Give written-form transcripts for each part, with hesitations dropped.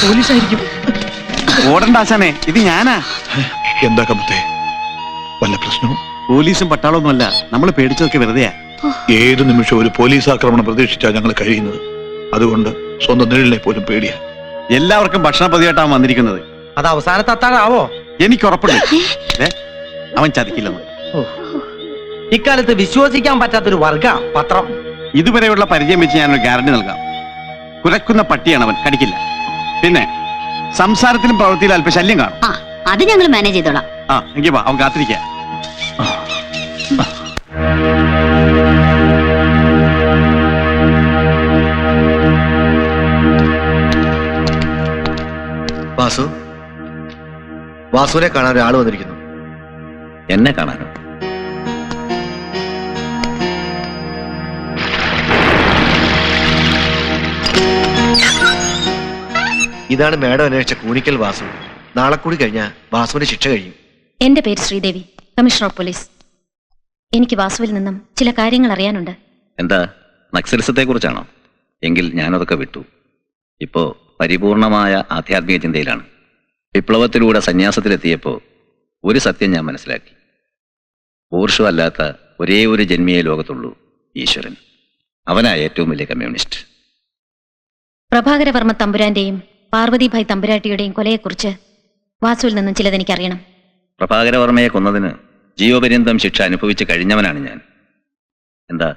പോലീസായിരിക്കും. ഓടണ്ട ആശാനെ, ഇത് ഞാനാ. എന്താ കമത്തെ, വല്ല പ്രശ്നവും? പോലീസും പട്ടാളമൊന്നുമല്ല, നമ്മൾ പേടിച്ചതൊക്കെ വെറുതെയാ. ഏത് നിമിഷം ഒരു പോലീസ് ആക്രമണം പ്രതീക്ഷിച്ചാ ഞങ്ങൾ കഴിയുന്നത്. അതുകൊണ്ട് സ്വന്തം നിഴലിനെ പോലും പേടിയാ. എല്ലാവർക്കും ഭക്ഷണ പതിവായിട്ടാണ് വന്നിരിക്കുന്നത്. അത് അവസാനത്തെ അത്താഴാവോ? എനിക്ക് ഉറപ്പുണ്ട് അവൻ ചതിക്കില്ലെന്ന്. ഇക്കാലത്ത് വിശ്വസിക്കാൻ പറ്റാത്തൊരു വർഗ പത്രം. ഇതുവരെയുള്ള പരിചയം വെച്ച് ഞാനൊരു ഗ്യാരണ്ടി നൽകാം. കുരക്കുന്ന പട്ടിയാണ് അവൻ, കടിക്കില്ല. പിന്നെ സംസാരത്തിലും പ്രവൃത്തിയിലും അല്പ ശല്യം കാണും. അത് ഞങ്ങൾ മാനേജ് ചെയ്തോളാം. എങ്കിൽ വാ, അവൻ കാത്തിരിക്കുക. വാസു, വാസുവിനെ കാണാൻ ഒരാൾ വന്നിരിക്കുന്നു. എന്നെ കാണാനോ? ഇതാണ് മേഡം അന്വേഷിച്ച കൂനിക്കൽ വാസു. നാളെ കൂടി കഴിഞ്ഞാൽ വാസുവിന്റെ ശിക്ഷ കഴിയും. എന്റെ പേര് ശ്രീദേവി, കമ്മീഷണർ ഓഫ് പോലീസ്. എനിക്ക് വാസുവിൽ നിന്നും ചില കാര്യങ്ങൾ അറിയാനുണ്ട്. എന്താ, നക്സലിസത്തെ കുറിച്ചാണോ? എങ്കിൽ ഞാനതൊക്കെ വിട്ടു. ഇപ്പോ പരിപൂർണമായ ആധ്യാത്മിക ചിന്തയിലാണ്. വിപ്ലവത്തിലൂടെ സന്യാസത്തിലെത്തിയപ്പോൾ ഒരു സത്യം ഞാൻ മനസ്സിലാക്കി. ഊർഷു അല്ലാത്ത ഒരേ ഒരു ജന്മിയെ ലോകത്തുള്ളൂ, ഈശ്വരൻ. അവനാ ഏറ്റവും വലിയ കമ്മ്യൂണിസ്റ്റ്. പ്രഭാകരവർമ്മ തമ്പുരാന്റെയും പാർവതിഭായ് തമ്പുരാട്ടിയുടെയും കൊലയെക്കുറിച്ച് വാസുവിൽ നിന്നും ചിലതെനിക്കറിയണം. പ്രഭാകരവർമ്മയെ കൊന്നതിന് ജീവപര്യന്തം ശിക്ഷ അനുഭവിച്ച് കഴിഞ്ഞവനാണ് ഞാൻ. എന്താ,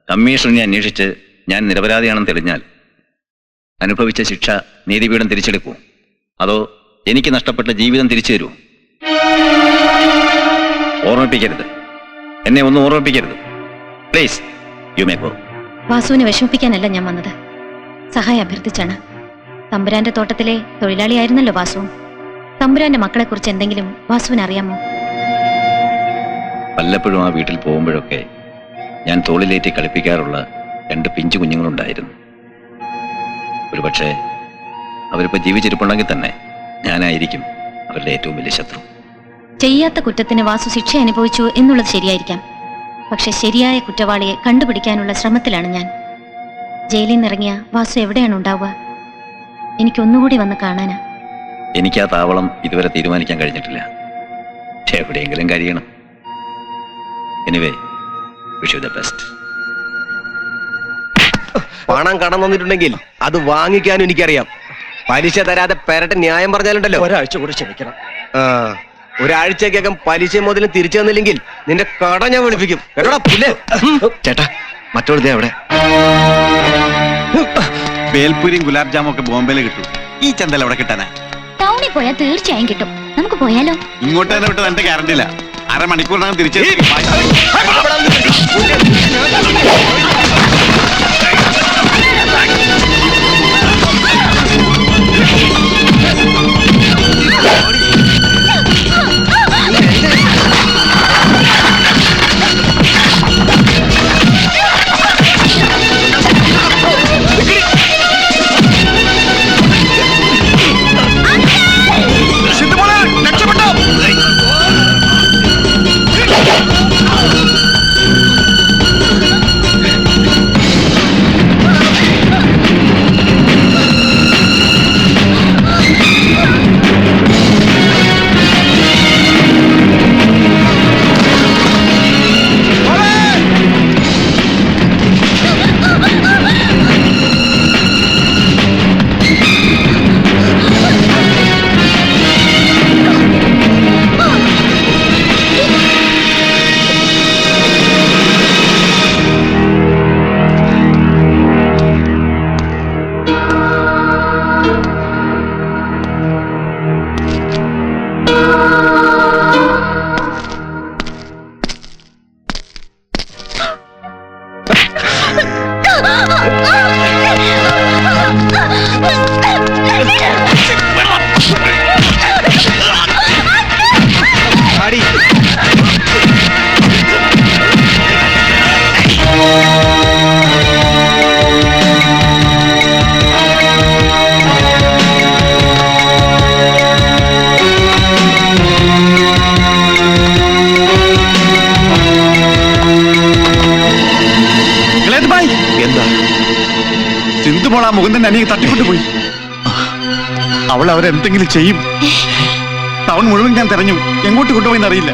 കമ്മീഷണറിനെ അന്വേഷിച്ച് ഞാൻ നിരപരാധിയാണെന്ന് തെളിഞ്ഞാൽ അനുഭവിച്ച ശിക്ഷ നീതിപീഠം തിരിച്ചെടുക്കൂ, അതോ എനിക്ക് നഷ്ടപ്പെട്ട ജീവിതം തിരിച്ചു തരൂ? ഓർമ്മിപ്പിക്കരുത്, എന്നെ ഒന്നും ഓർമ്മിപ്പിക്കരുത്. Please, you may go. വാസുവിനെ വിഷമിപ്പിക്കാനല്ല ഞാൻ വന്നത്, സഹായം അഭ്യർത്ഥിച്ചാണ്. തമ്പുരാന്റെ തോട്ടത്തിലെ തൊഴിലാളിയായിരുന്നല്ലോ വാസുവും. തമ്പുരാന്റെ മക്കളെ കുറിച്ച് എന്തെങ്കിലും വാസുവിന് അറിയാമോ? വല്ലപ്പോഴും ആ വീട്ടിൽ പോകുമ്പോഴൊക്കെ ഞാൻ തോളിലേറ്റി കളിപ്പിക്കാറുള്ള 2 പിഞ്ചു കുഞ്ഞുങ്ങളുണ്ടായിരുന്നു. ഒരുപക്ഷെ അവരിപ്പോ ജീവിച്ചിരിപ്പുണ്ടെങ്കിൽ തന്നെ ഞാനായിരിക്കും അവരുടെ ഏറ്റവും വലിയ ശത്രു. ചെയ്യാത്ത കുറ്റത്തിന് വാസു ശിക്ഷ അനുഭവിച്ചു എന്നുള്ളത് ശരിയായിരിക്കാം. പക്ഷെ ശരിയായ കുറ്റവാളിയെ കണ്ടുപിടിക്കാനുള്ള ശ്രമത്തിലാണ് ഞാൻ. ജയിലിൽ നിന്നിറങ്ങിയ വാസു എവിടെയാണ് ഉണ്ടാവുക? എനിക്കൊന്നുകൂടി വന്ന് കാണാനാ. എനിക്ക് ആ താവളം ഇതുവരെ തീരുമാനിക്കാൻ കഴിഞ്ഞിട്ടില്ല. എവിടെയെങ്കിലും കഴിയണം. Anyway, wish you the best. പണം കടം തന്നിട്ടുണ്ടെങ്കിൽ അത് വാങ്ങിക്കാനും എനിക്കറിയാം. പലിശ തരാതെ പെരട്ട് ന്യായം പറഞ്ഞാലുണ്ടല്ലോ, ഒരാഴ്ച കൂടി ക്ഷമിക്കണം. ഒരാഴ്ചക്കകം പലിശ മുതലും തിരിച്ചു തന്നില്ലെങ്കിൽ നിന്റെ കട ഞാൻ വിളിപ്പിക്കും. കേട്ടോടാ പുല്ലേ. ചേട്ടാ, മറ്റോട് അവിടെ. ബേൽപൂരിയും ഗുലാബ് ജാമും ഒക്കെ ബോംബെയിൽ കിട്ടും. ഈ ചന്തൽ എവിടെ കിട്ടാനാ? ടൗണിൽ പോയാൽ തീർച്ചയായും കിട്ടും. നമുക്ക് പോയാലോ? ഇങ്ങോട്ട് തന്നെ വിട്ടത് എന്റെ ഗ്യാരണ്ടി ഇല്ല. അരമണിക്കൂറിനകം തിരിച്ചു. സിന്ധുമോൾ ആ മുകുന്ദൻ അനിയെ തട്ടിക്കൊണ്ടുപോയി. അവൾ അവരെന്തെങ്കിലും ചെയ്യും. ടൗൺ മുഴുവൻ ഞാൻ തെരഞ്ഞു, എങ്ങോട്ട് കൊണ്ടുപോയി അറിയില്ല.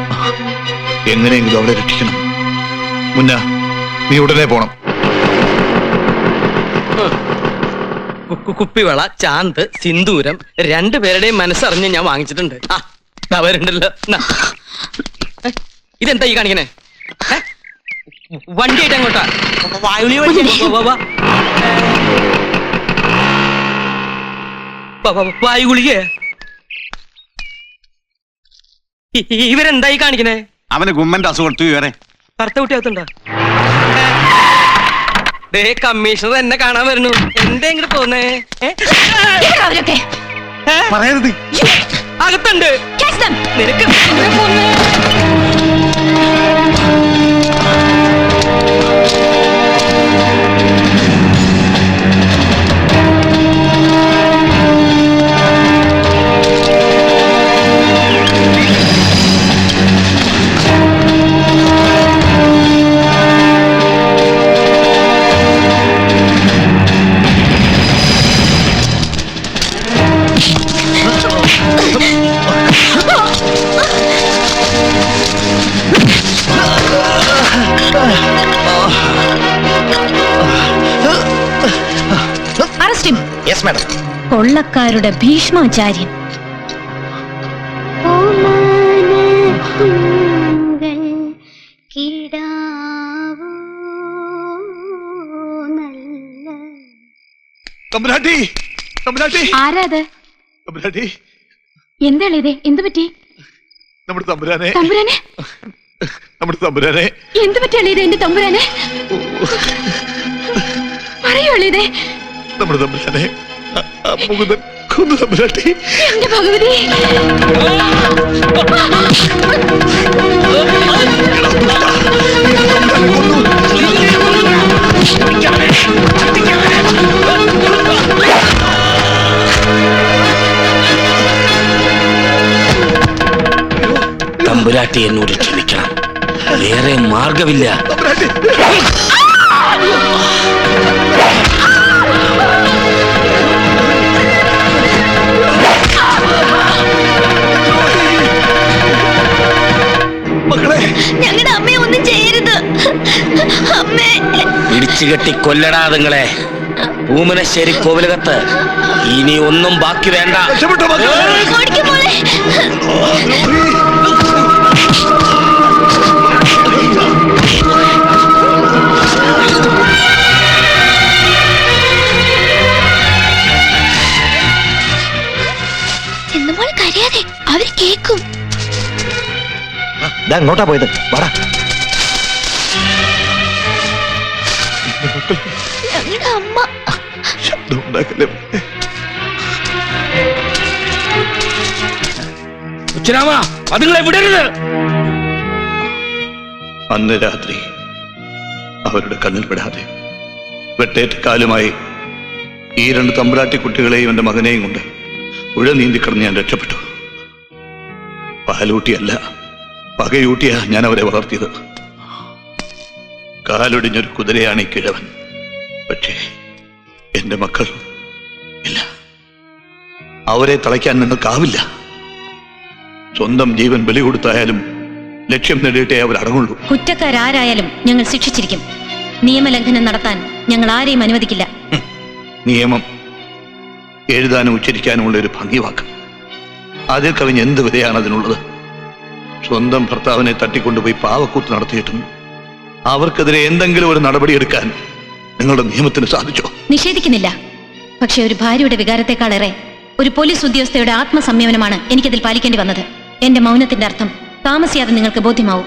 എങ്ങനെയെങ്കിലും അവളെ രക്ഷിക്കണം. മുന്ന, നീ ഉടനെ പോണം. കുപ്പിവള, ചാന്ത്, സിന്ദൂരം രണ്ടുപേരുടെയും മനസ്സറിഞ്ഞ് ഞാൻ വാങ്ങിച്ചിട്ടുണ്ട്. അവരുണ്ടല്ലോ. ഇതെന്താ ഈ കാണിക്കണേ? വണ്ടി ആയിട്ട് അങ്ങോട്ടാ വായുഗുളിക. ഇവരെന്താ ഈ കാണിക്കണേ? അവന് ഗുമ്മന്റെ അസുഖം എടുത്തു വരെ. കറുത്ത കുട്ടിയാത്തുണ്ടോ? കമ്മീഷണർ എന്നെ കാണാൻ വരുന്നു. എന്താ ഇങ്ങോട്ട് പോന്നേ? പറയരുത്. അകത്തുണ്ട്. നിനക്ക് യെസ് മാഡം. കൊള്ളക്കാരുടെ ഭീഷ്മാചാര്യൻ. തമ്പുരാട്ടി, തമ്പുരാട്ടി, ആരാത്? തമ്പുരാട്ടി, എന്താണ് ഇത്? എന്ത് പറ്റി? നമ്മുടെ തമ്പുരാനെ, തമ്പുരാനെ, നമ്മുടെ തമ്പുരാനെ. എന്ത് പറ്റിയാണ് ഇത്? എന്റെ തമ്പുരാനെ പറയുള്ളേ. നമ്മുടെ തമ്പുരാനെ മുകുന്ദൻ കൊന്നു. തമ്പുരാട്ടി, എന്റെ ഭഗവതി. തമ്പുരാട്ടി എന്നോട് ക്ഷമിക്കണം, വേറെ മാർഗമില്ല. ഞങ്ങളുടെ അമ്മയെ ഒന്നും ചെയ്യരുത്. അമ്മേ, ഇടിച്ചുകെട്ടി കൊല്ലടാ നിങ്ങളെ. പൂമനശ്ശേരി കോവിലകത്ത് ഇനി ഒന്നും ബാക്കി വേണ്ട. ഓടിക്ക് മോളെ. ചെന്നുമ്പോൾ കരയാതെ, അവര് കേക്കും. അങ്ങോട്ടാ പോയത്. വാടാ. ഞങ്ങളുടെ അമ്മ. ശബ്ദം ഉണ്ടാക്കല്ലേ. അതുങ്ങളെ വിടരുത്. അന്ന് രാത്രി അവരുടെ കണ്ണിൽ പെടാതെ വെട്ടേറ്റ കാലുമായി ഈ രണ്ട് തമ്പുരാട്ടി കുട്ടികളെയും എന്റെ മകനെയും കൊണ്ട് പുഴ നീന്തിക്കടന്ന് ഞാൻ രക്ഷപ്പെട്ടു. പാലൂട്ടിയല്ല, പകയൂട്ടിയാ ഞാൻ അവരെ വളർത്തിയത്. കാലൊടിഞ്ഞൊരു കുതിരയാണ് ഈ കിഴവൻ. പക്ഷേ എന്റെ മക്കൾ ഇല്ല. അവരെ തളയ്ക്കാൻ നിങ്ങൾക്കാവില്ല. സ്വന്തം ജീവൻ ബലി കൊടുത്തായാലും ലക്ഷ്യം നേടിയിട്ടേ അവർ അടങ്ങുള്ളൂ. കുറ്റക്കാരാരായാലും ഞങ്ങൾ ശിക്ഷിച്ചിരിക്കും. നിയമലംഘനം നടത്താൻ ഞങ്ങൾ ആരെയും അനുവദിക്കില്ല. നിയമം എഴുതാനും ഉച്ചരിക്കാനുമുള്ള ഒരു ഭംഗിവാക്ക്. അതിൽ കവിഞ്ഞ് എന്ത് വിലയാണ് അതിനുള്ളത്? സ്വന്തം ഭർത്താവിനെ തട്ടിക്കൊണ്ടുപോയി പാവക്കൂത്ത് നടത്തിയിട്ടും അവർക്കെതിരെ എന്തെങ്കിലും ഒരു നടപടി എടുക്കാൻ നിങ്ങളുടെ നിയമത്തിന് സാധിച്ചോ? നിഷേധിക്കുന്നില്ല. പക്ഷെ ഒരു ഭാര്യയുടെ വികാരത്തെക്കാളേറെ ഒരു പോലീസ് ഉദ്യോഗസ്ഥയുടെ ആത്മസംയമനമാണ് എനിക്കതിൽ പാലിക്കേണ്ടി വന്നത്. എന്റെ മൗനത്തിന്റെ അർത്ഥം താമസിയാതെ നിങ്ങൾക്ക് ബോധ്യമാവും.